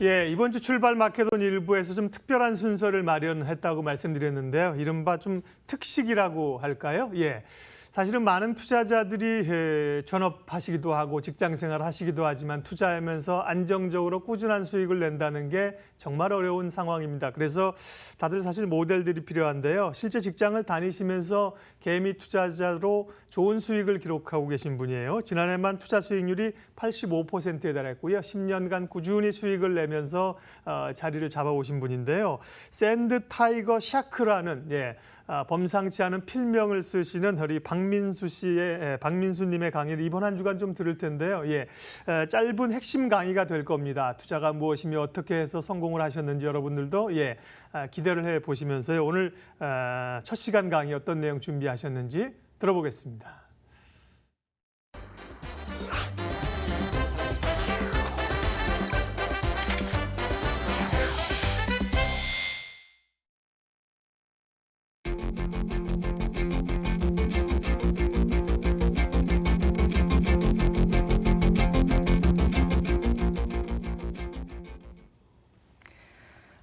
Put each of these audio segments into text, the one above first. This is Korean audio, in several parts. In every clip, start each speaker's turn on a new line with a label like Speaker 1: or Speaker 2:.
Speaker 1: 예, 이번 주 출발 마켓온 일부에서 좀 특별한 순서를 마련했다고 말씀드렸는데요. 이른바 좀 특식이라고 할까요? 예. 사실은 많은 투자자들이 전업하시기도 하고 직장생활 하시기도 하지만 투자하면서 안정적으로 꾸준한 수익을 낸다는 게 정말 어려운 상황입니다. 그래서 다들 사실 모델들이 필요한데요. 실제 직장을 다니시면서 개미 투자자로 좋은 수익을 기록하고 계신 분이에요. 지난해만 투자 수익률이 85%에 달했고요. 10년간 꾸준히 수익을 내면서 자리를 잡아오신 분인데요. 샌드 타이거 샤크라는 범상치 않은 필명을 쓰시는 우리 박민수님의 강의를 이번 한 주간 좀 들을 텐데요. 짧은 핵심 강의가 될 겁니다. 투자가 무엇이며 어떻게 해서 성공을 하셨는지 여러분들도 기대를 해 보시면서요. 오늘 첫 시간 강의 어떤 내용 준비하셨는지 들어보겠습니다.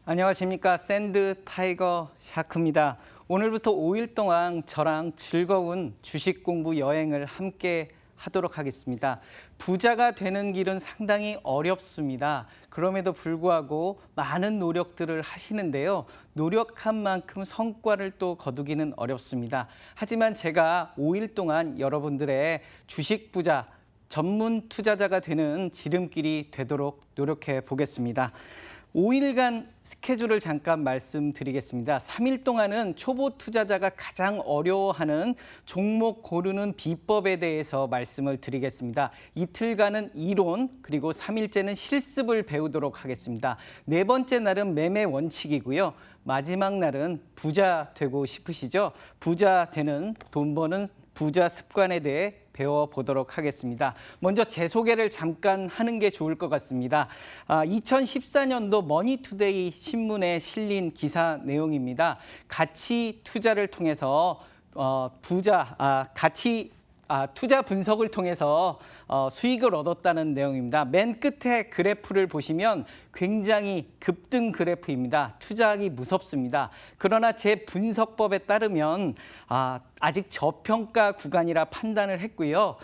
Speaker 2: 안녕하십니까. 샌드 타이거 샤크입니다. 오늘부터 5일 동안 저랑 즐거운 주식 공부 여행을 함께 하도록 하겠습니다. 부자가 되는 길은 상당히 어렵습니다. 그럼에도 불구하고 많은 노력들을 하시는데요. 노력한 만큼 성과를 또 거두기는 어렵습니다. 하지만 제가 5일 동안 여러분들의 주식 부자, 전문 투자자가 되는 지름길이 되도록 노력해 보겠습니다. 5일간 스케줄을 잠깐 말씀드리겠습니다. 3일 동안은 초보 투자자가 가장 어려워하는 종목 고르는 비법에 대해서 말씀을 드리겠습니다. 이틀간은 이론, 그리고 3일째는 실습을 배우도록 하겠습니다. 네 번째 날은 매매 원칙이고요. 마지막 날은 부자 되고 싶으시죠? 부자 되는, 돈 버는 부자 습관에 대해 배워보도록 하겠습니다. 먼저 제 소개를 잠깐 하는 게 좋을 것 같습니다. 2014년도 머니투데이 신문에 실린 기사 내용입니다. 가치 투자를 통해서 투자 분석을 통해서 수익을 얻었다는 내용입니다. 맨 끝에 그래프를 보시면 굉장히 급등 그래프입니다. 투자하기 무섭습니다. 그러나 제 분석법에 따르면 아직 저평가 구간이라 판단을 했고요.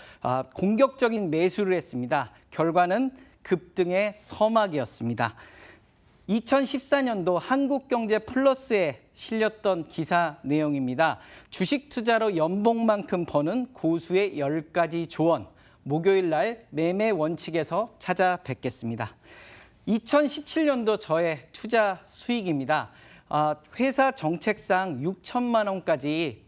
Speaker 2: 공격적인 매수를 했습니다. 결과는 급등의 서막이었습니다. 2014년도 한국경제플러스에 실렸던 기사 내용입니다. 주식 투자로 연봉만큼 버는 고수의 10가지 조언. 목요일 날 매매 원칙에서 찾아뵙겠습니다. 2017년도 저의 투자 수익입니다. 회사 정책상 6천만 원까지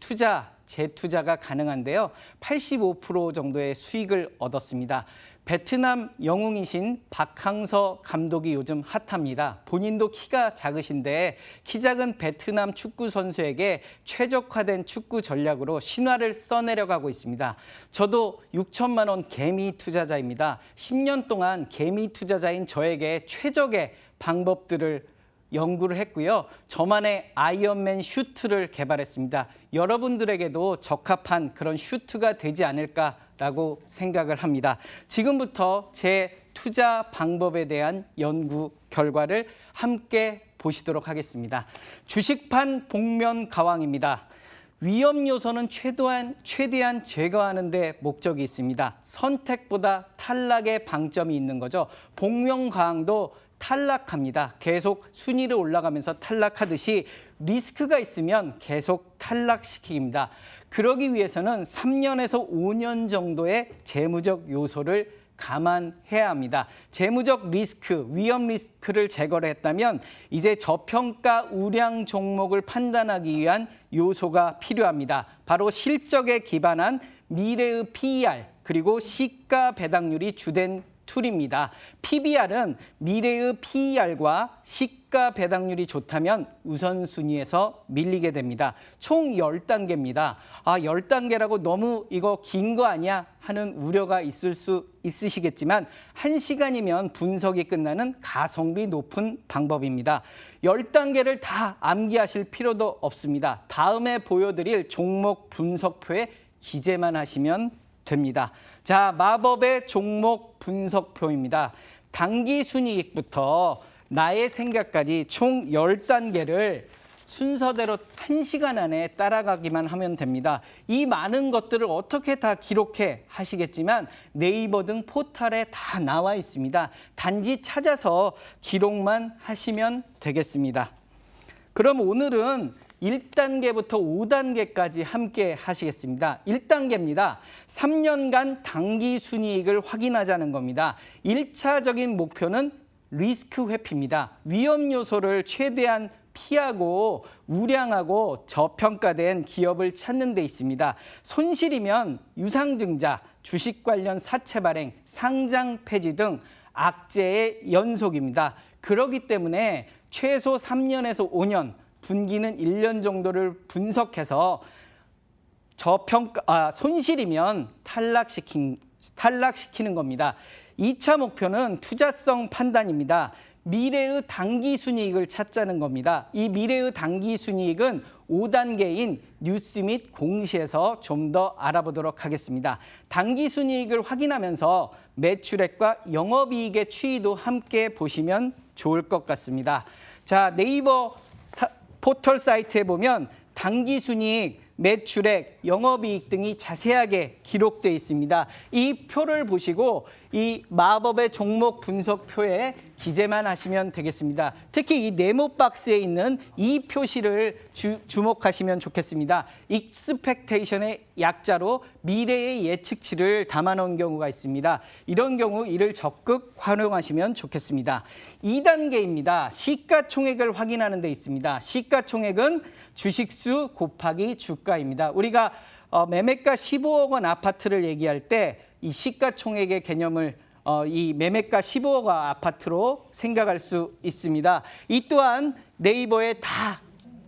Speaker 2: 재투자가 가능한데요. 85% 정도의 수익을 얻었습니다. 베트남 영웅이신 박항서 감독이 요즘 핫합니다. 본인도 키가 작으신데 키 작은 베트남 축구 선수에게 최적화된 축구 전략으로 신화를 써내려가고 있습니다. 저도 6천만 원 개미 투자자입니다. 10년 동안 개미 투자자인 저에게 최적의 방법들을 연구를 했고요. 저만의 아이언맨 슈트를 개발했습니다. 여러분들에게도 적합한 그런 슈트가 되지 않을까라고 생각을 합니다. 지금부터 제 투자 방법에 대한 연구 결과를 함께 보시도록 하겠습니다. 주식판 복면 가왕입니다. 위험 요소는 최대한 제거하는 데 목적이 있습니다. 선택보다 탈락의 방점이 있는 거죠. 복면 가왕도 탈락합니다. 계속 순위를 올라가면서 탈락하듯이 리스크가 있으면 계속 탈락시킵니다. 그러기 위해서는 3년에서 5년 정도의 재무적 요소를 감안해야 합니다. 재무적 리스크, 위험 리스크를 제거를 했다면 이제 저평가 우량 종목을 판단하기 위한 요소가 필요합니다. 바로 실적에 기반한 미래의 PER, 그리고 시가 배당률이 주된 툴입니다. PBR은 미래의 PER과 시가 배당률이 좋다면 우선순위에서 밀리게 됩니다. 총 10단계입니다. 10단계라고 너무 이거 긴 거 아니야 하는 우려가 있을 수 있으시겠지만 1시간이면 분석이 끝나는 가성비 높은 방법입니다. 10단계를 다 암기하실 필요도 없습니다. 다음에 보여드릴 종목 분석표에 기재만 하시면 됩니다. 자, 마법의 종목 분석표입니다. 당기 순이익부터 나의 생각까지 총 10단계를 순서대로 1시간 안에 따라가기만 하면 됩니다. 이 많은 것들을 어떻게 다 기록해 하시겠지만 네이버 등 포털에 다 나와 있습니다. 단지 찾아서 기록만 하시면 되겠습니다. 그럼 오늘은 1단계부터 5단계까지 함께 하시겠습니다. 1단계입니다. 3년간 당기 순이익을 확인하자는 겁니다. 1차적인 목표는 리스크 회피입니다. 위험 요소를 최대한 피하고 우량하고 저평가된 기업을 찾는 데 있습니다. 손실이면 유상증자, 주식 관련 사채 발행, 상장 폐지 등 악재의 연속입니다. 그렇기 때문에 최소 3년에서 5년, 분기는 1년 정도를 분석해서 손실이면 탈락시키는 겁니다. 2차 목표는 투자성 판단입니다. 미래의 당기순이익을 찾자는 겁니다. 이 미래의 당기순이익은 5단계인 뉴스 및 공시에서 좀 더 알아보도록 하겠습니다. 당기순이익을 확인하면서 매출액과 영업이익의 추이도 함께 보시면 좋을 것 같습니다. 자, 네이버 포털 사이트에 보면 당기순이익, 매출액, 영업이익 등이 자세하게 기록되어 있습니다. 이 표를 보시고 이 마법의 종목 분석표에 기재만 하시면 되겠습니다. 특히 이 네모 박스에 있는 이 표시를 주목하시면 좋겠습니다. 익스펙테이션의 약자로 미래의 예측치를 담아놓은 경우가 있습니다. 이런 경우 이를 적극 활용하시면 좋겠습니다. 2단계입니다. 시가총액을 확인하는 데 있습니다. 시가총액은 주식수 곱하기 주가입니다. 우리가 매매가 15억 원 아파트를 얘기할 때 이 시가총액의 개념을 이 매매가 15억 원 아파트로 생각할 수 있습니다. 이 또한 네이버에 다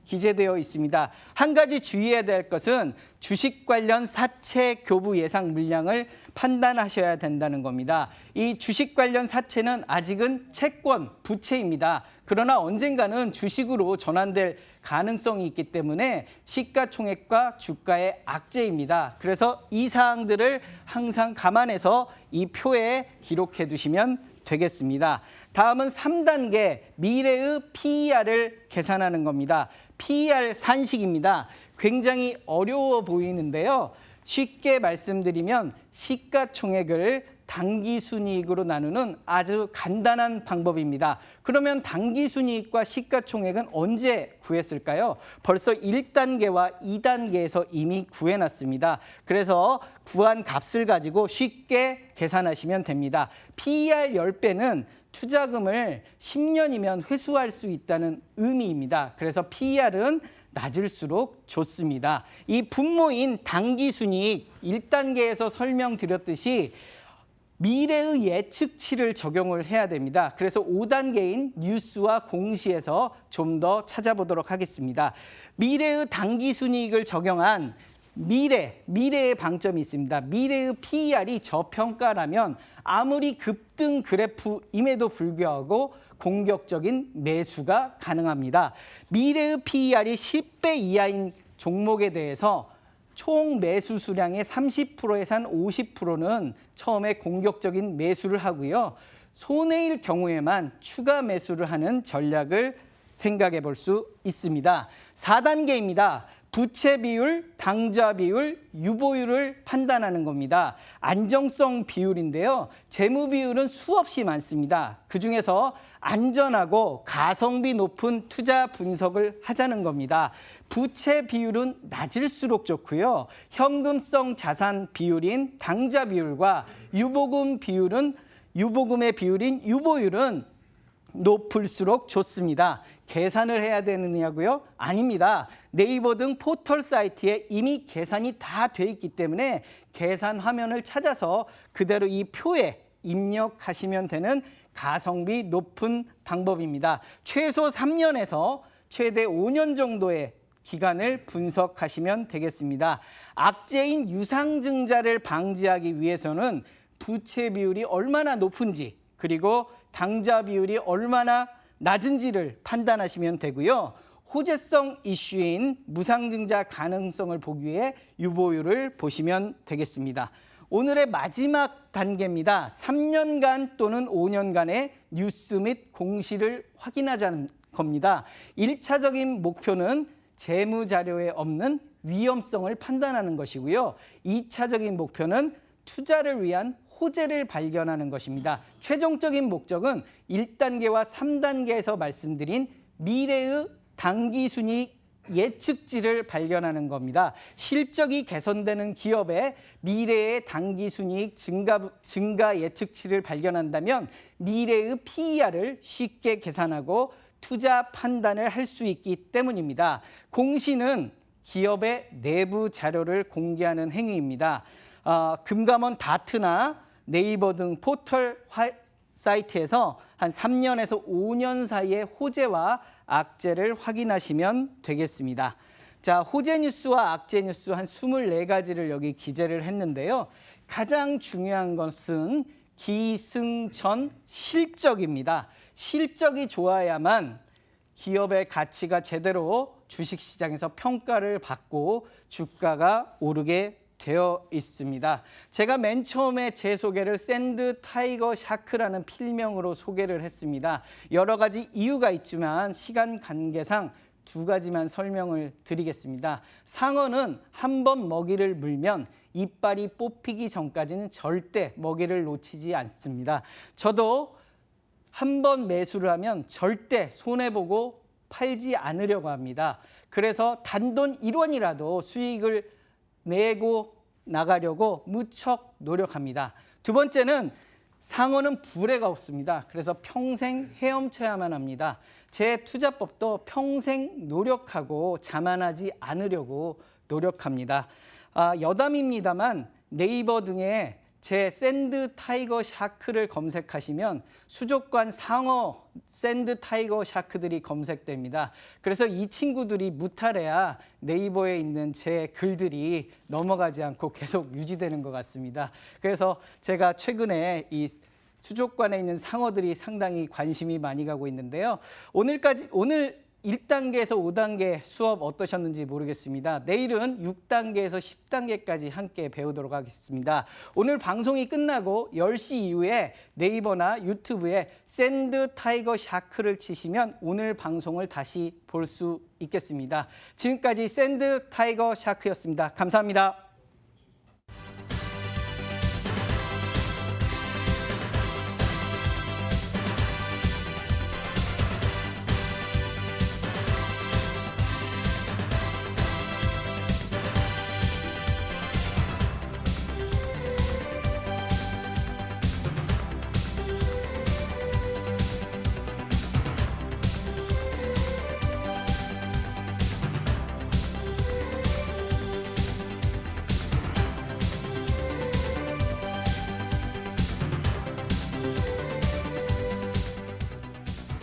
Speaker 2: 기재되어 있습니다. 한 가지 주의해야 될 것은 주식 관련 사채 교부 예상 물량을 판단하셔야 된다는 겁니다. 이 주식 관련 사채는 아직은 채권, 부채입니다. 그러나 언젠가는 주식으로 전환될 가능성이 있기 때문에 시가총액과 주가의 악재입니다. 그래서 이 사항들을 항상 감안해서 이 표에 기록해 두시면 되겠습니다. 다음은 3단계 미래의 PER을 계산하는 겁니다. PER 산식입니다. 굉장히 어려워 보이는데요. 쉽게 말씀드리면 시가총액을 당기순이익으로 나누는 아주 간단한 방법입니다. 그러면 당기순이익과 시가총액은 언제 구했을까요? 벌써 1단계와 2단계에서 이미 구해놨습니다. 그래서 구한 값을 가지고 쉽게 계산하시면 됩니다. PER 10배는 투자금을 10년이면 회수할 수 있다는 의미입니다. 그래서 PER은 낮을수록 좋습니다. 이 분모인 당기순이익 1단계에서 설명드렸듯이 미래의 예측치를 적용을 해야 됩니다. 그래서 5단계인 뉴스와 공시에서 좀 더 찾아보도록 하겠습니다. 미래의 당기순이익을 적용한 미래의 방점이 있습니다. 미래의 PER이 저평가라면 아무리 급등 그래프임에도 불구하고 공격적인 매수가 가능합니다. 미래의 PER이 10배 이하인 종목에 대해서 총 매수 수량의 30%에서 한 50%는 처음에 공격적인 매수를 하고요. 손해일 경우에만 추가 매수를 하는 전략을 생각해 볼 수 있습니다. 4단계입니다. 부채 비율, 당좌 비율, 유보율을 판단하는 겁니다. 안정성 비율인데요. 재무 비율은 수없이 많습니다. 그중에서 안전하고 가성비 높은 투자 분석을 하자는 겁니다. 부채 비율은 낮을수록 좋고요. 현금성 자산 비율인 당좌 비율과 유보금의 비율인 유보율은 높을수록 좋습니다. 계산을 해야 되느냐고요? 아닙니다. 네이버 등 포털 사이트에 이미 계산이 다 돼 있기 때문에 계산 화면을 찾아서 그대로 이 표에 입력하시면 되는 가성비 높은 방법입니다. 최소 3년에서 최대 5년 정도의 기간을 분석하시면 되겠습니다. 악재인 유상증자를 방지하기 위해서는 부채 비율이 얼마나 높은지 그리고 당좌 비율이 얼마나 낮은지를 판단하시면 되고요. 호재성 이슈인 무상증자 가능성을 보기 위해 유보율을 보시면 되겠습니다. 오늘의 마지막 단계입니다. 3년간 또는 5년간의 뉴스 및 공시를 확인하자는 겁니다. 1차적인 목표는 재무자료에 없는 위험성을 판단하는 것이고요. 2차적인 목표는 투자를 위한 호재를 발견하는 것입니다. 최종적인 목적은 1단계와 3단계에서 말씀드린 미래의 당기순이익 예측치를 발견하는 겁니다. 실적이 개선되는 기업의 미래의 당기순이익 증가 예측치를 발견한다면 미래의 PER을 쉽게 계산하고 투자 판단을 할 수 있기 때문입니다. 공시는 기업의 내부 자료를 공개하는 행위입니다. 금감원 다트나 네이버 등 포털 사이트에서 한 3년에서 5년 사이의 호재와 악재를 확인하시면 되겠습니다. 자, 호재 뉴스와 악재 뉴스 한 24가지를 여기 기재를 했는데요. 가장 중요한 것은 기승전 실적입니다. 실적이 좋아야만 기업의 가치가 제대로 주식시장에서 평가를 받고 주가가 오르게 되어 있습니다. 제가 맨 처음에 제 소개를 샌드 타이거 샤크라는 필명으로 소개를 했습니다. 여러 가지 이유가 있지만 시간 관계상 2가지만 설명을 드리겠습니다. 상어는 한 번 먹이를 물면 이빨이 뽑히기 전까지는 절대 먹이를 놓치지 않습니다. 저도 한 번 매수를 하면 절대 손해보고 팔지 않으려고 합니다. 그래서 단돈 1원이라도 수익을 내고 나가려고 무척 노력합니다. 두 번째는 상어는 불해가 없습니다. 그래서 평생 헤엄쳐야만 합니다. 제 투자법도 평생 노력하고 자만하지 않으려고 노력합니다. 여담입니다만 네이버 등에 제 샌드 타이거 샤크를 검색하시면 수족관 상어 샌드 타이거 샤크들이 검색됩니다. 그래서 이 친구들이 무탈해야 네이버에 있는 제 글들이 넘어가지 않고 계속 유지되는 것 같습니다. 그래서 제가 최근에 이 수족관에 있는 상어들이 상당히 관심이 많이 가고 있는데요. 오늘 1단계에서 5단계 수업 어떠셨는지 모르겠습니다. 내일은 6단계에서 10단계까지 함께 배우도록 하겠습니다. 오늘 방송이 끝나고 10시 이후에 네이버나 유튜브에 샌드 타이거 샤크를 치시면 오늘 방송을 다시 볼 수 있겠습니다. 지금까지 샌드 타이거 샤크였습니다. 감사합니다.